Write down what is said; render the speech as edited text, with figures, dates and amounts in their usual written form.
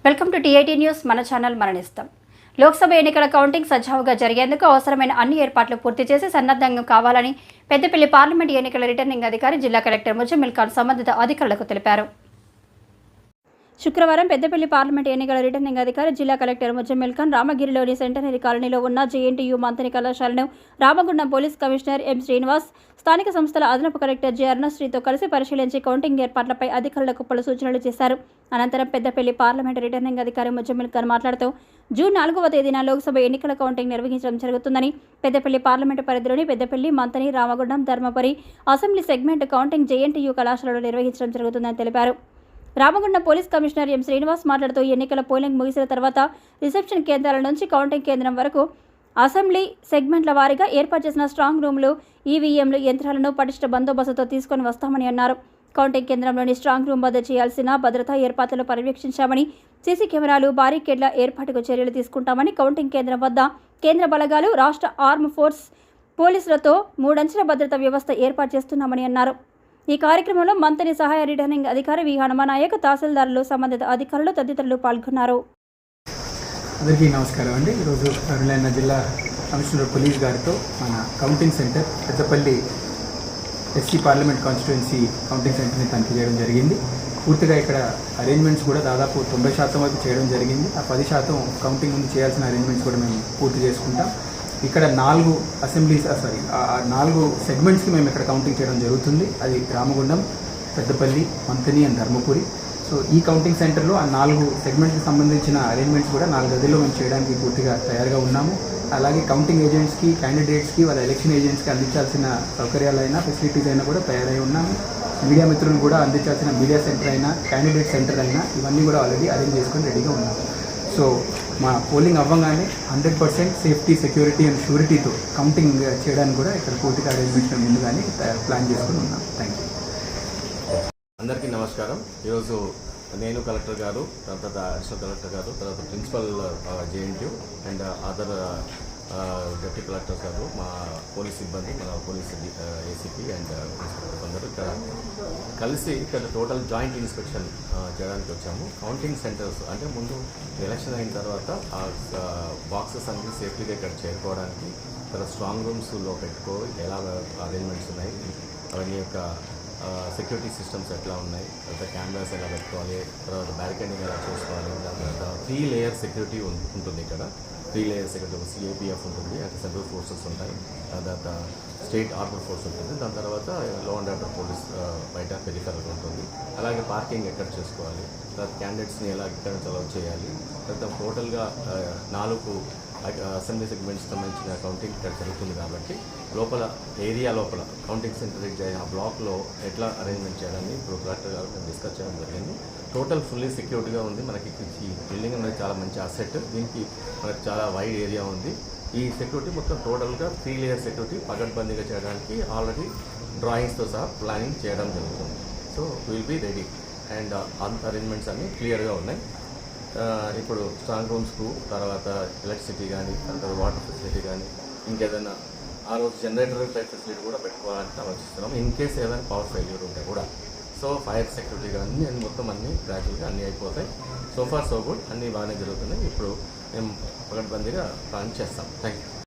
Welcome to TIT news. మన channel మరణిస్తాం. Lok Sabha ఎన్నికల counting సజావుగా జరిగేందుకు అవసరమైన అన్ని ఏర్పాట్లు పూర్తి చేసి సన్నద్ధంగా కావాలని పెద్దపల్లి పార్లమెంట్ ఎన్నికల రిటర్నింగ్ అధికారి జిల్లా కలెక్టర్ ముజమ్మిల్ ఖాన్ సంబంధిత అధికారులకు తెలిపారు. శుక్రవారం పెద్దపల్లి పార్లమెంట్ ఎన్నికల రిటర్నింగ్ అధికారి జిల్లా కలెక్టర్ ముజమ్మిల్ ఖాన్ రామగిరిలోని సెంటనరీ కాలనీలో ఉన్న జేఎన్టీయూ మంతని కళాశాలను Ramagundam police commissioner M Srinivas, స్థానిక సంస్థల అదనపు కలెక్టర్ జె అరుణశ్రీతో కలిసి పరిశీలించి కౌంటింగ్ ఏర్పాట్లపై అధికారులకు పలు సూచనలు చేశారు. అనంతరం పెద్దపల్లి పార్లమెంట్ రిటర్నింగ్ అధికారి ముజమ్మిల్ ఖాన్ మాట్లాడుతూ జూన్ 4వ తేదీన లోక్సభ ఎన్నికల కౌంటింగ్ నిర్వహించడం జరుగుతుందని, పెద్దపల్లి పార్లమెంటు పరిధిలోని Peddapalli, Manthani, Ramagundam, Dharmapuri assembly segment counting JNTU కళాశాలలో నిర్వహించడం జరుగుతుందని తెలిపారు. Ramagundam police commissioner M Srinivas మాట్లాడుతూ ఎన్నికల పోలింగ్ ముగిసిన తర్వాత రిసెప్షన్ కేంద్రాల నుంచి కౌంటింగ్ కేంద్రం వరకు అసెంబ్లీ సెగ్మెంట్ల వారీగా ఏర్పాటు చేసిన స్ట్రాంగ్ రూమ్లు, ఈవీఎంలు యంత్రాలను పటిష్ట బందోబస్తుతో తీసుకొని వస్తామని అన్నారు. కౌంటింగ్ కేంద్రంలోని స్ట్రాంగ్ రూమ్ వద్ద చేయాల్సిన భద్రతా ఏర్పాట్లను పర్యవేక్షించామని, సీసీ కెమెరాలు, బారికేడ్ల ఏర్పాటుకు చర్యలు తీసుకుంటామని, కౌంటింగ్ కేంద్రం వద్ద కేంద్ర బలగాలు, రాష్ట్ర ఆర్మ్ ఫోర్స్ పోలీసులతో 3 అంచెల భద్రతా వ్యవస్థ ఏర్పాటు చేస్తున్నామని అన్నారు. ఈ కార్యక్రమంలో మంతని సహాయ రిటర్నింగ్ అధికారి వి హనుమానాయక్, తహసీల్దారులు, సంబంధిత అధికారులు తదితరులు పాల్గొన్నారు. అందరికీ నమస్కారం అండి. ఈరోజు అరుణైన జిల్లా కమిషనర్ పోలీస్ గారితో మన counting centre Peddapalli SC parliament constituency counting సెంటర్ని తనిఖీ చేయడం జరిగింది. పూర్తిగా ఇక్కడ అరేంజ్మెంట్స్ కూడా దాదాపు 90% వరకు చేయడం జరిగింది. ఆ 10% కౌంటింగ్ ముందు చేయాల్సిన అరేంజ్మెంట్స్ కూడా మేము పూర్తి చేసుకుంటాం. ఇక్కడ 4 అసెంబ్లీస్ 4 సెగ్మెంట్స్కి మేము ఇక్కడ కౌంటింగ్ చేయడం జరుగుతుంది. అది రామగుండం, పెద్దపల్లి, మంతని అండ్ ధర్మపురి. సో ఈ కౌంటింగ్ సెంటర్లో ఆ 4 సెగ్మెంట్కి సంబంధించిన అరేంజ్మెంట్స్ కూడా 4 గదుల్లో మేము చేయడానికి పూర్తిగా తయారుగా ఉన్నాము. అలాగే కౌంటింగ్ ఏజెంట్స్కి, క్యాండిడేట్స్కి, వాళ్ళ ఎలక్షన్ ఏజెంట్స్కి అందించాల్సిన సౌకర్యాలైనా, ఫెసిలిటీస్ అయినా కూడా తయారై ఉన్నాము. మీడియా మిత్రులు కూడా అందించాల్సిన మీడియా సెంటర్ అయినా, క్యాండిడేట్ సెంటర్ అయినా ఇవన్నీ కూడా ఆల్రెడీ అరేంజ్ చేసుకొని రెడీగా ఉన్నాము. సో మా పోలింగ్ అవ్వగానే 100% సేఫ్టీ, సెక్యూరిటీ అండ్ షూరిటీతో కౌంటింగ్ చేయడానికి కూడా ఇక్కడ పూర్తిగా అరేంజ్మెంట్స్ ముందుగానే ప్లాన్ చేసుకుని ఉన్నాం. Thank you. అందరికీ నమస్కారం. ఈరోజు నేను కలెక్టర్ గారు, తర్వాత అడిషనల్ కలెక్టర్ గారు, తర్వాత principal JNTU and other deputy collectors గారు, మా పోలీస్ సిబ్బంది, మన పోలీస్ ఏసీపీ అండ్ ఇన్స్పెక్టర్స్ అందరూ ఇక్కడ కలిసి ఇక్కడ టోటల్ జాయింట్ ఇన్స్పెక్షన్ చేయడానికి వచ్చాము. కౌంటింగ్ సెంటర్స్ అంటే ముందు ఎలక్షన్ అయిన తర్వాత ఆ బాక్సెస్ అన్ని సేఫ్టీగా ఇక్కడ చేరుకోవడానికి, తర్వాత స్ట్రాంగ్ రూమ్స్లో ఎలా అరేంజ్మెంట్స్ ఉన్నాయి, అవన్నీ యొక్క సెక్యూరిటీ సిస్టమ్స్ ఎట్లా ఉన్నాయి, తర్వాత కెమెరాస్ ఎలా పెట్టుకోవాలి, తర్వాత బ్యారికేడింగ్ ఎలా చేసుకోవాలి, దాని తర్వాత 3 లేయర్ సెక్యూరిటీ ఉంటుంది. ఇక్కడ 3 లేయర్ సెక్యూరిటీ, సిఏపిఎఫ్ ఉంటుంది, అంటే సెంట్రల్ ఫోర్సెస్ ఉంటాయి, దాని తర్వాత స్టేట్ ఆర్మర్ ఫోర్స్ ఉంటుంది, దాని తర్వాత లా అండ్ ఆర్డర్ పోలీస్ బయట పెరిఫెరల్ ఉంటుంది. అలాగే పార్కింగ్ ఎక్కడ చేసుకోవాలి, తర్వాత క్యాండిడేట్స్ని ఎలా ఇక్కడ అలౌ చేయాలి, తర్వాత టోటల్గా 4 అసెంబ్లీ సెగ్మెంట్స్ సంబంధించిన కౌంటింగ్ ఇక్కడ జరుగుతుంది. కాబట్టి ఏరియా లోపల కౌంటింగ్ సెంటర్ ఆ బ్లాక్లో ఎట్లా అరేంజ్మెంట్ చేయాలని ఇప్పుడు కలెక్టర్ గారు మేము డిస్కస్ చేయడం జరిగింది. టోటల్ ఫుల్లీ సెక్యూర్డ్గా ఉంది. మనకి ఈ బిల్డింగ్ అనేది చాలా మంచి అసెట్. దీనికి మనకు చాలా వైడ్ ఏరియా ఉంది. ఈ సెక్యూరిటీ మొత్తం టోటల్గా 3 లేయర్ సెక్యూరిటీ పకడ్బందీగా చేయడానికి ఆల్రెడీ డ్రాయింగ్స్తో సహా ప్లానింగ్ చేయడం జరుగుతుంది. So will be ready and అంత అరేంజ్మెంట్స్ అన్నీ క్లియర్గా ఉన్నాయి. ఇప్పుడు స్ట్రాంగ్ రూమ్స్కు, తర్వాత ఎలక్ట్రిసిటీ కానీ, తర్వాత వాటర్ ఫెసిలిటీ కానీ, ఇంకేదైనా ఆ రోజు జనరేటర్ టైప్ ఫెసిలిటీ కూడా పెట్టుకోవాలని ఆలోచిస్తున్నాం. ఇన్ కేస్ ఏదైనా పవర్ ఫెయిల్యూర్ ఉంటే కూడా. సో ఫైర్ సెక్యూరిటీ కానీ మొత్తం అన్నీ గ్రాడ్యువల్గా అన్నీ అయిపోతాయి. సో ఫార్ సో గుడ్, అన్నీ బాగానే జరుగుతున్నాయి. ఇప్పుడు మేము పకడ్బందీగా ప్లాన్ చేస్తాం. Thank you.